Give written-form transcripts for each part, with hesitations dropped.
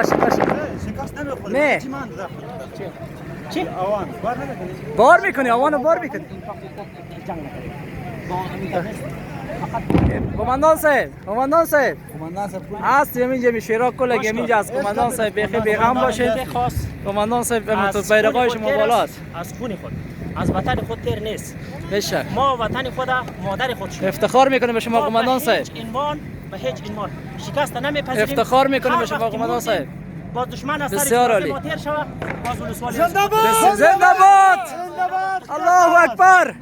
شکست نمیخوره. نه. چی من داخل؟ چی؟ آوان بار نمیکنی. بار میکنی آوانو بار میکنی. کماندان صاحب کماندان صاحب هست همینجا میشیرا کلا همینجا از کماندان صاحب بخیر بیغم باشید. کماندان صاحب بیرقای شما بالاست. از خون خود از وطن خود تیر نیست. بشک ما وطن خود مادر خود شد. افتخار میکنیم به شما کماندان صاحب. به هیچ عنوان شکست نمیپذیریم. افتخار میکنیم به شما کماندان صاحب. با دشمن از بسیار عالی. ما تیر شود. باز ولسوالی زنده باد! زنده باد! الله اکبر!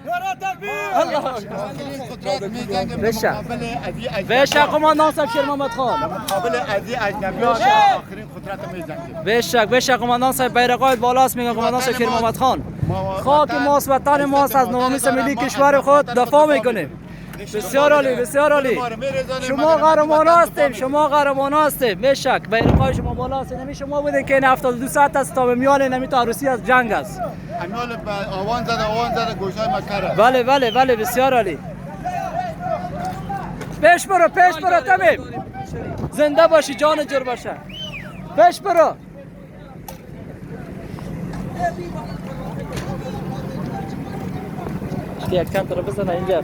بشک کماندان صاحب شیر محمد خان. مقابل ادی اجنبیان آخرین قدرت می‌جنگیم. بشک کماندان صاحب بیرقایت بالاست میگه کماندان صاحب شیر محمد خان. خاک ماست وطن ماست از نوامیس ملی کشور خود دفاع میکنیم. بسیار عالی بسیار عالی. شما قهرمان هستیم شما قهرمان هستیم. بشک بیرقای شما بالا است. نمی شما بودین که این 72 ساعت است تا به میان نمی تا عروسی از جنگ است. امیال آوان زده گوشای مکره. بله بسیار عالی. پیش برو تمیم. زنده باشی جان جور باشه. پیش برو. یک چند طرف بزنه اینجا.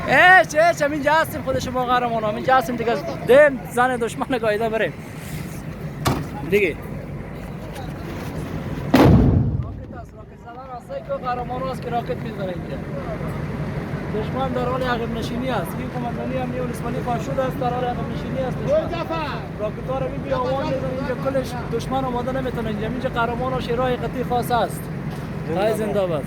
هیچ همینجا هستیم خود شما قهرمان همینجا هستیم دیگه دیم زن دشمن گاییده بریم دیگه. راکت زدن هسته که قهرمان هست که راکت میزنه اینجا. دشمن در حال عقب نشینی است. این کماندانی امنیه ولسوالی فاشود است در حال عقب نشینی است. راکت ها رو میبینی آوان میزنه اینجا کلش دشمن آماده نمیتونه اینجا قهرمان و شیرای قطعی خاص است. های زنده باد.